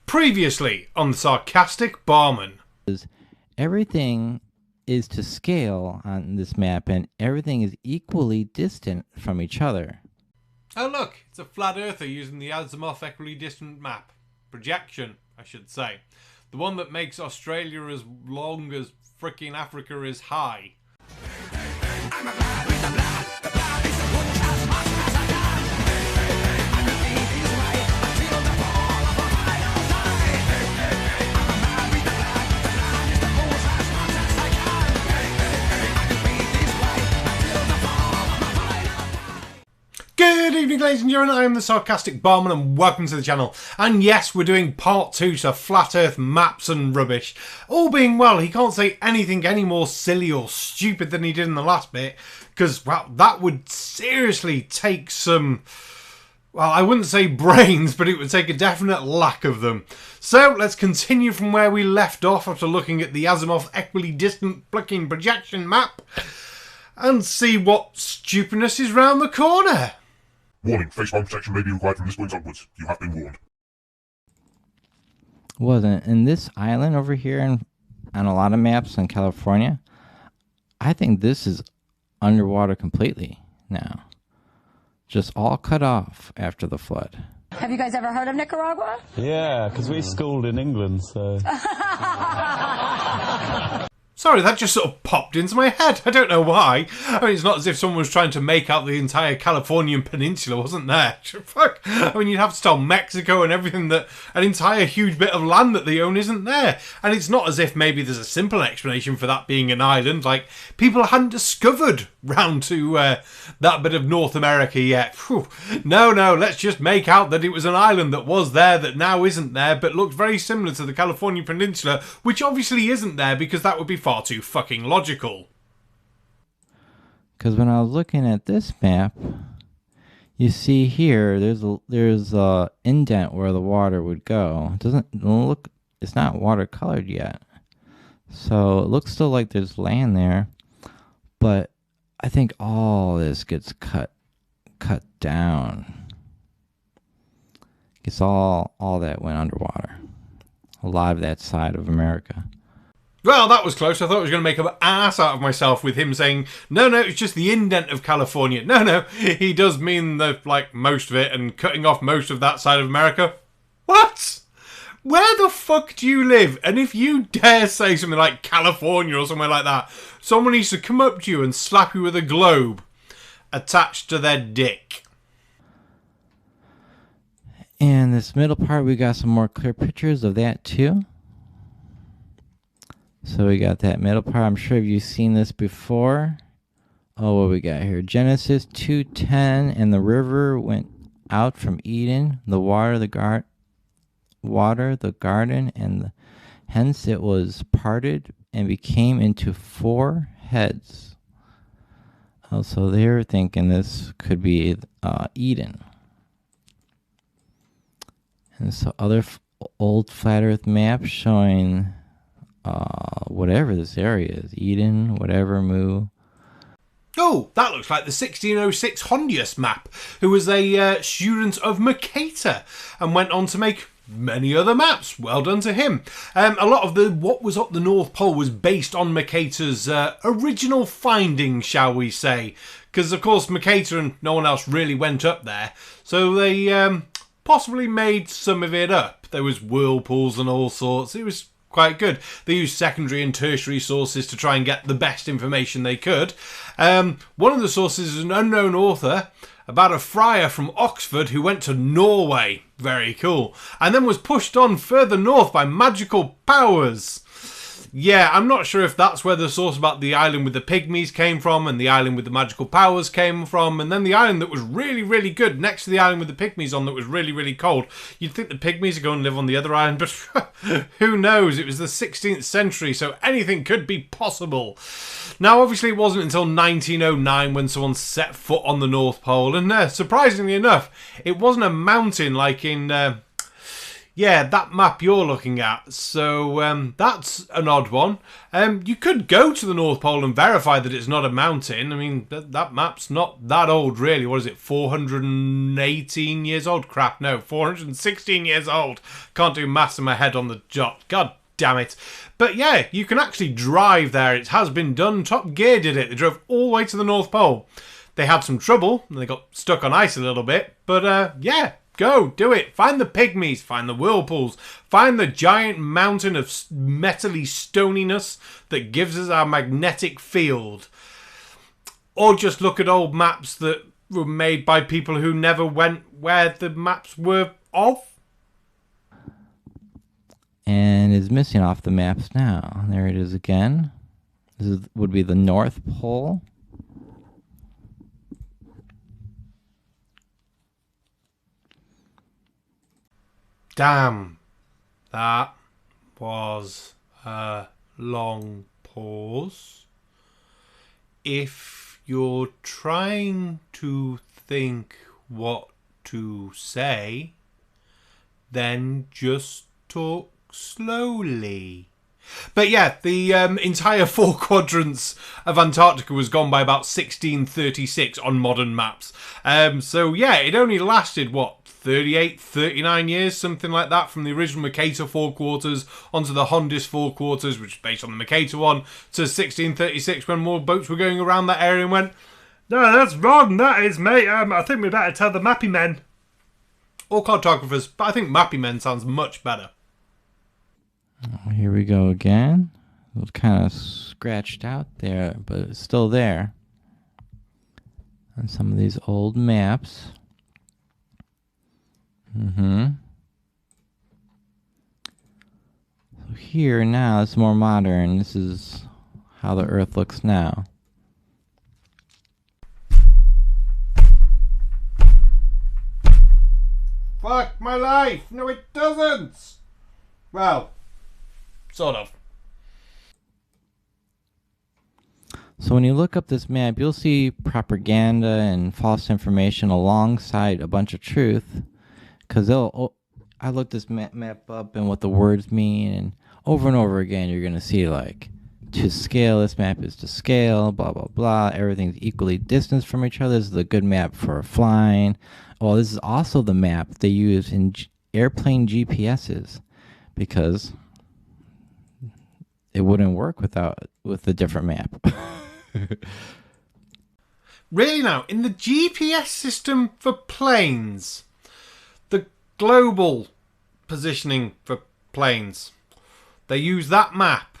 Previously on the Sarcastic Barman. Everything is to scale on this map, and everything is equally distant from each other. Oh look, it's a flat earther using the Azimuth equidistant map. Projection, I should say. The one that makes Australia as long as frickin' Africa is high. Good evening, ladies and gentlemen, I am the Sarcastic Barman and welcome to the channel. And yes, we're doing part 2 to Flat Earth maps and rubbish. All being well, he can't say anything any more silly or stupid than he did in the last bit, because, well, that would seriously take some, well, I wouldn't say brains, but it would take a definite lack of them. So, let's continue from where we left off after looking at the Azimuth equidistant plucking projection map and see what stupidness is round the corner. Warning, face bomb protection may be required from this point onwards. You have been warned. Wasn't in this island over here on a lot of maps in California, I think this is underwater completely now. Just all cut off after the flood. Have you guys ever heard of Nicaragua? Yeah, because we schooled in England, so... Sorry, that just sort of popped into my head. I don't know why. I mean, it's not as if someone was trying to make out the entire Californian peninsula, wasn't there? Fuck. I mean, you'd have to tell Mexico and everything that an entire huge bit of land that they own isn't there. And it's not as if maybe there's a simple explanation for that being an island. Like, people hadn't discovered round to that bit of North America yet. Whew. No, let's just make out that it was an island that was there that now isn't there, but looked very similar to the Californian peninsula, which obviously isn't there because that would be far too fucking logical. Because when I was looking at this map, you see here there's a indent where the water would go. It doesn't look, it's not watercolored yet, so it looks still like there's land there, but I think all this gets cut down. It's all that went underwater. A lot of that side of America. Well, that was close. I thought I was going to make an ass out of myself with him saying, no, it's just the indent of California. No, he does mean like most of it and cutting off most of that side of America. What? Where the fuck do you live? And if you dare say something like California or somewhere like that, someone needs to come up to you and slap you with a globe attached to their dick. And this middle part, we got some more clear pictures of that too. So we got that middle part. I'm sure you've seen this before. Oh, what we got here? Genesis 2:10, and the river went out from Eden, the water, the garden, and hence it was parted and became into 4 heads. Oh, so they're thinking this could be Eden. And so other old flat earth maps showing whatever this area is, Eden, whatever, Mu. Oh, that looks like the 1606 Hondius map, who was a student of Mercator and went on to make many other maps. Well done to him. A lot of what was up the North Pole was based on Mercator's original findings, shall we say, because of course Mercator and no one else really went up there, so they possibly made some of it up. There was whirlpools and all sorts. It was quite good. They used secondary and tertiary sources to try and get the best information they could. One of the sources is an unknown author about a friar from Oxford who went to Norway. Very cool. And then was pushed on further north by magical powers. Yeah, I'm not sure if that's where the source about the island with the pygmies came from and the island with the magical powers came from, and then the island that was really, really good next to the island with the pygmies on that was really, really cold. You'd think the pygmies would go and live on the other island, but who knows? It was the 16th century, so anything could be possible. Now, obviously, it wasn't until 1909 when someone set foot on the North Pole, and surprisingly enough, it wasn't a mountain like in... Yeah, that map you're looking at. So that's an odd one. You could go to the North Pole and verify that it's not a mountain. I mean, that map's not that old, really. What is it, 418 years old? Crap, no, 416 years old. Can't do maths in my head on the jot. God damn it. But yeah, you can actually drive there. It has been done. Top Gear did it. They drove all the way to the North Pole. They had some trouble, and they got stuck on ice a little bit. But yeah. Go, do it. Find the pygmies, find the whirlpools, find the giant mountain of metally stoniness that gives us our magnetic field. Or just look at old maps that were made by people who never went where the maps were of. And it's missing off the maps now. There it is again. This would be the North Pole. Damn, that was a long pause. If you're trying to think what to say, then just talk slowly. But yeah, the entire 4 quadrants of Antarctica was gone by about 1636 on modern maps. So yeah, it only lasted, what, 38, 39 years, something like that, from the original Mercator 4 quarters onto the Hondis 4 quarters, which is based on the Mercator one, to 1636 when more boats were going around that area and went, no, that's wrong, that is, mate. I think we better tell the mappy men. Or cartographers, but I think mappy men sounds much better. Oh, here we go again. It was kind of scratched out there, but it's still there. On some of these old maps. So here now, it's more modern. This is how the Earth looks now. Fuck my life! No, it doesn't! Well, sort of. So when you look up this map, you'll see propaganda and false information alongside a bunch of truth. Because I looked this map up and what the words mean, and over again you're going to see, like, to scale, this map is to scale, blah, blah, blah. Everything's equally distanced from each other. This is a good map for flying. Well, this is also the map they use in airplane GPSs, because it wouldn't work with a different map. Really now, in the GPS system for planes, the global positioning for planes, they use that map.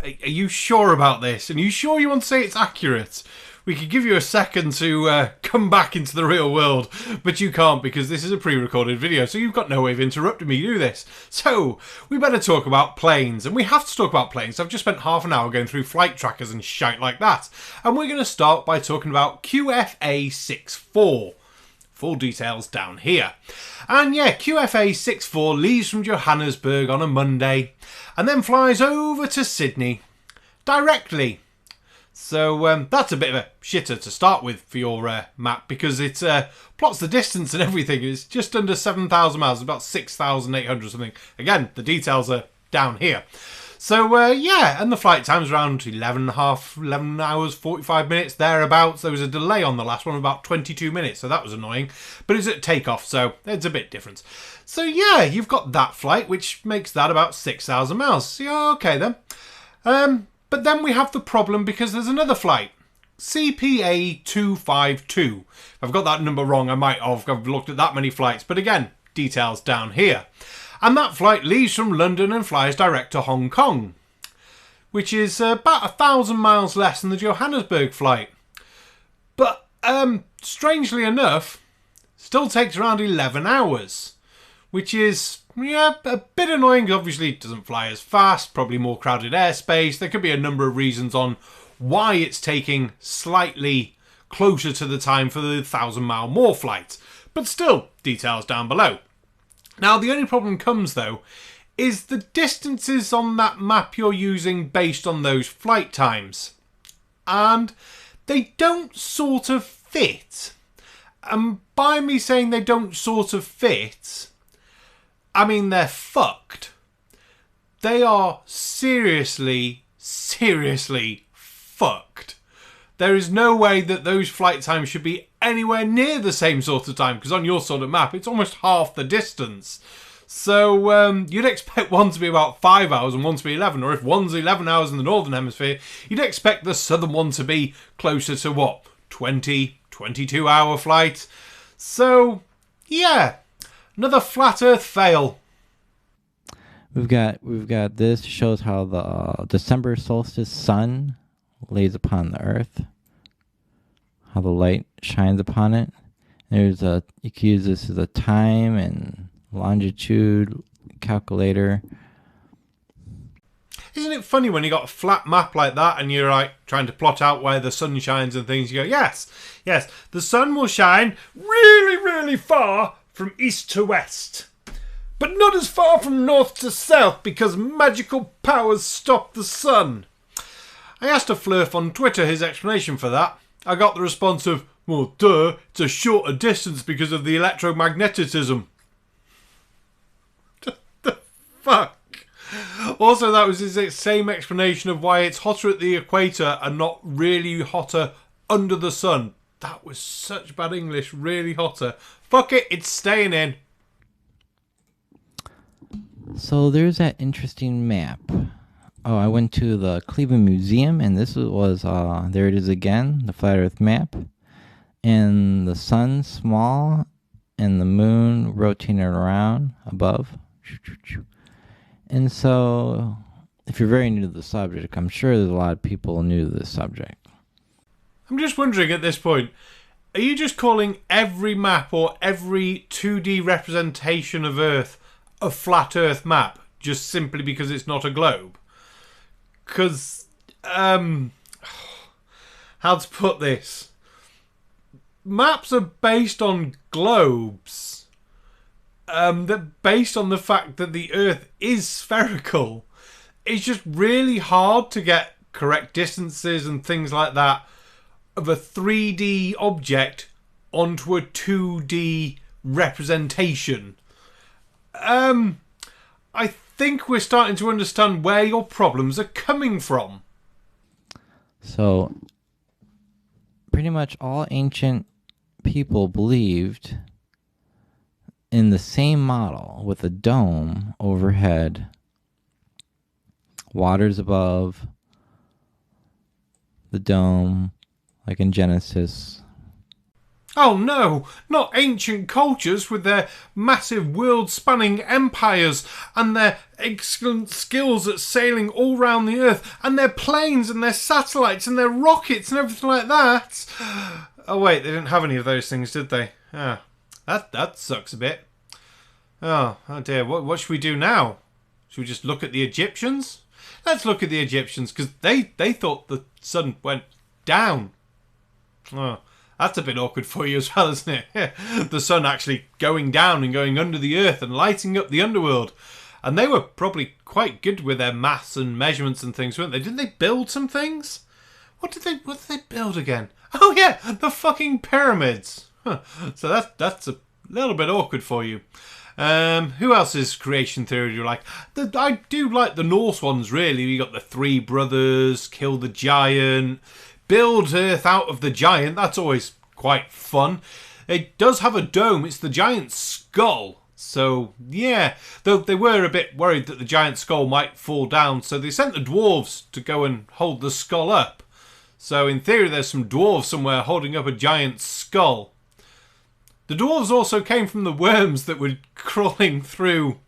Are you sure about this? And are you sure you want to say it's accurate? We could give you a second to come back into the real world, but you can't because this is a pre-recorded video, so you've got no way of interrupting me to do this. So, we better talk about planes, and we have to talk about planes. I've just spent half an hour going through flight trackers and shite like that, and we're going to start by talking about QFA 64. Full details down here. And yeah, QFA 64 leaves from Johannesburg on a Monday, and then flies over to Sydney directly. So that's a bit of a shitter to start with for your map, because it plots the distance and everything. It's just under 7,000 miles, about 6,800 something. Again, the details are down here. So yeah, and the flight time's around 11 hours, 45 minutes, thereabouts. There was a delay on the last one, about 22 minutes, so that was annoying. But it's at takeoff, so it's a bit different. So yeah, you've got that flight, which makes that about 6,000 miles. So yeah, okay then. But then we have the problem because there's another flight, CPA 252. If I've got that number wrong, I might have. I've looked at that many flights. But again, details down here. And that flight leaves from London and flies direct to Hong Kong, which is about 1,000 miles less than the Johannesburg flight. But strangely enough, still takes around 11 hours, which is, yeah, a bit annoying. Obviously, it doesn't fly as fast, probably more crowded airspace. There could be a number of reasons on why it's taking slightly closer to the time for the 1,000-mile more flight. But still, details down below. Now, the only problem comes, though, is the distances on that map you're using based on those flight times. And they don't sort of fit. And by me saying they don't sort of fit, I mean, they're fucked. They are seriously fucked. There is no way that those flight times should be anywhere near the same sort of time, because on your sort of map, it's almost half the distance. So you'd expect one to be about 5 hours and one to be 11, or if one's 11 hours in the Northern Hemisphere, you'd expect the Southern one to be closer to, what, 20, 22-hour flight. So, yeah, another flat Earth fail. We've got this shows how the December solstice sun lays upon the Earth, how the light shines upon it. There's you can use this as a time and longitude calculator. Isn't it funny when you got a flat map like that and you're like trying to plot out where the sun shines and things, you go, yes, the sun will shine really, really far from east to west, but not as far from north to south because magical powers stop the sun. I asked a flurf on Twitter his explanation for that. I got the response of, well, duh, it's a shorter distance because of the electromagnetism. The fuck? Also, that was his same explanation of why it's hotter at the equator and not really hotter under the sun. That was such bad English, really hotter. Fuck it, it's staying in. So there's that interesting map. Oh, I went to the Cleveland Museum, and this was, there it is again, the flat Earth map. And the sun small, and the moon rotating around above. And so, if you're very new to the subject, I'm sure there's a lot of people new to this subject. I'm just wondering at this point, are you just calling every map or every 2D representation of Earth a flat Earth map just simply because it's not a globe? Because, how to put this? Maps are based on globes. They're based on the fact that the Earth is spherical. It's just really hard to get correct distances and things like that of a 3D object onto a 2D representation. I think we're starting to understand where your problems are coming from. So, pretty much all ancient people believed in the same model with a dome overhead, waters above the dome, like in Genesis. Oh no, not ancient cultures with their massive world-spanning empires and their excellent skills at sailing all round the Earth and their planes and their satellites and their rockets and everything like that. Oh wait, they didn't have any of those things, did they? Ah, that sucks a bit. Oh dear, what should we do now? Should we just look at the Egyptians? Let's look at the Egyptians, because they thought the sun went down. Oh, that's a bit awkward for you as well, isn't it? The sun actually going down and going under the earth and lighting up the underworld. And they were probably quite good with their maths and measurements and things, weren't they? Didn't they build some things? What did they build again? Oh yeah, the fucking pyramids. Huh. So that's a little bit awkward for you. Who else's creation theory do you like? I do like the Norse ones, really. You got the three brothers, kill the giant, build Earth out of the giant. That's always quite fun. It does have a dome. It's the giant's skull. So, yeah. Though they were a bit worried that the giant skull might fall down, so they sent the dwarves to go and hold the skull up. So, in theory, there's some dwarves somewhere holding up a giant skull. The dwarves also came from the worms that were crawling through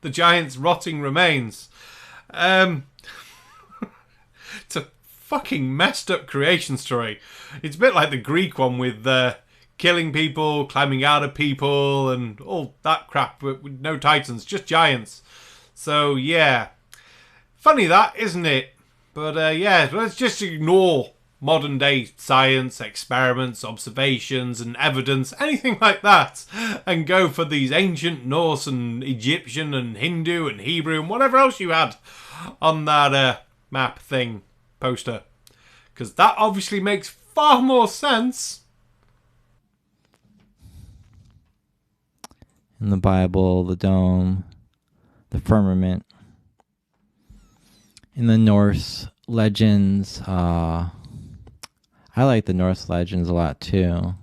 the giant's rotting remains. It's a fucking messed up creation story. It's a bit like the Greek one with killing people, climbing out of people, and all that crap, but with no titans, just giants. So, yeah. Funny that, isn't it? But, yeah, let's just ignore modern day science, experiments, observations and evidence, anything like that, and go for these ancient Norse and Egyptian and Hindu and Hebrew and whatever else you had on that map thing, poster. Because that obviously makes far more sense. In the Bible, the dome the firmament. In the Norse legends, I like the Norse legends a lot too.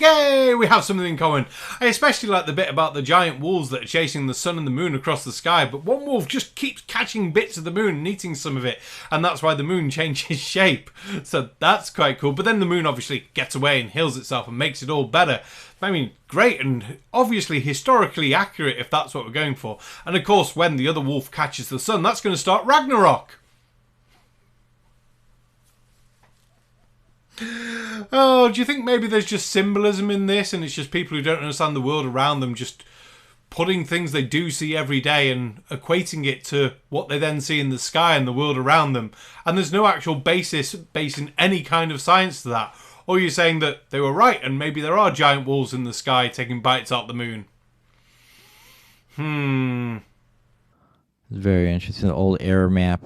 Yay, we have something in common. I especially like the bit about the giant wolves that are chasing the sun and the moon across the sky, but one wolf just keeps catching bits of the moon and eating some of it, and that's why the moon changes shape. So that's quite cool. But then the moon obviously gets away and heals itself and makes it all better. I mean, great, and obviously historically accurate if that's what we're going for. And of course, when the other wolf catches the sun, that's going to start Ragnarok. Oh, do you think maybe there's just symbolism in this and it's just people who don't understand the world around them just putting things they do see every day and equating it to what they then see in the sky and the world around them, and there's no actual basis basing any kind of science to that? Or you're saying that they were right and maybe there are giant wolves in the sky taking bites out the moon? It's very interesting. The old air map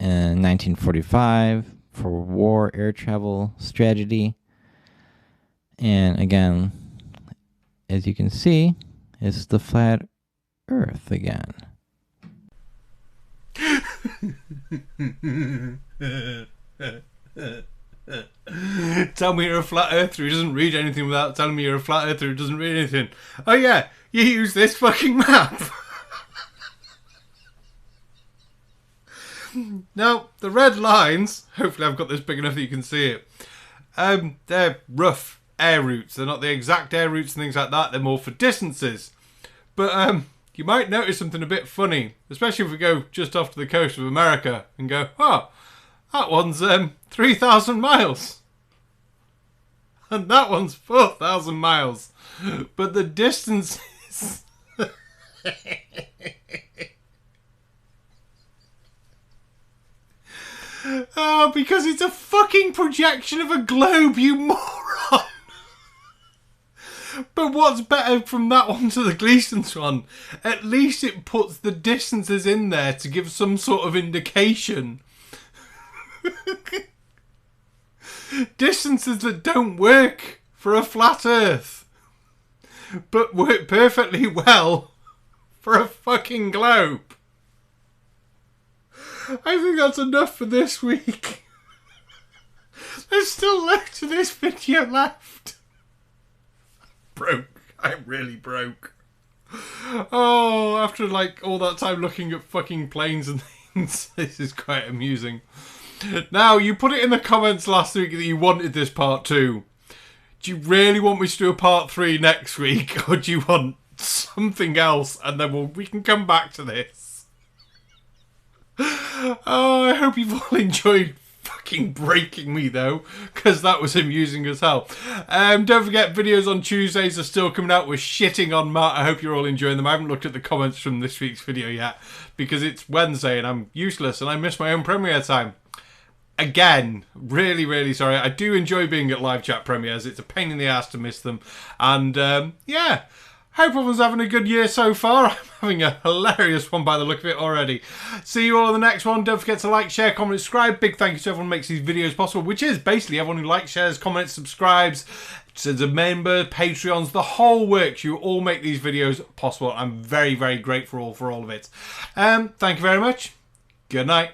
in 1945 for war air travel strategy. And again, as you can see, it's the flat Earth again. Tell me you're a flat earther who doesn't read anything without telling me you're a flat earther who doesn't read anything. Oh yeah, you use this fucking map. Now, the red lines, hopefully I've got this big enough that you can see it, they're rough air routes. They're not the exact air routes and things like that. They're more for distances. But you might notice something a bit funny, especially if we go just off to the coast of America and go, oh, that one's 3,000 miles. And that one's 4,000 miles. But the distances... Oh, because it's a fucking projection of a globe, you moron! But what's better from that one to the Gleason's one? At least it puts the distances in there to give some sort of indication. Distances that don't work for a flat Earth, but work perfectly well for a fucking globe. I think that's enough for this week. There's still loads of this video left. Broke. I'm really broke. Oh, after like all that time looking at fucking planes and things, this is quite amusing. Now, you put it in the comments last week that you wanted this part 2. Do you really want me to do a part 3 next week, or do you want something else and then we can come back to this? Oh, I hope you've all enjoyed fucking breaking me though, because that was amusing as hell. Don't forget, videos on Tuesdays are still coming out. We're shitting on Matt. I hope you're all enjoying them. I haven't looked at the comments from this week's video yet because it's Wednesday and I'm useless and I miss my own premiere time. Again, really, really sorry. I do enjoy being at live chat premieres. It's a pain in the ass to miss them. And yeah, hope everyone's having a good year so far. I'm having a hilarious one by the look of it already. See you all in the next one. Don't forget to like, share, comment, subscribe. Big thank you to everyone who makes these videos possible, which is basically everyone who likes, shares, comments, subscribes, as a member, Patreons, the whole works. You all make these videos possible. I'm very, very grateful for all of it. Thank you very much. Good night.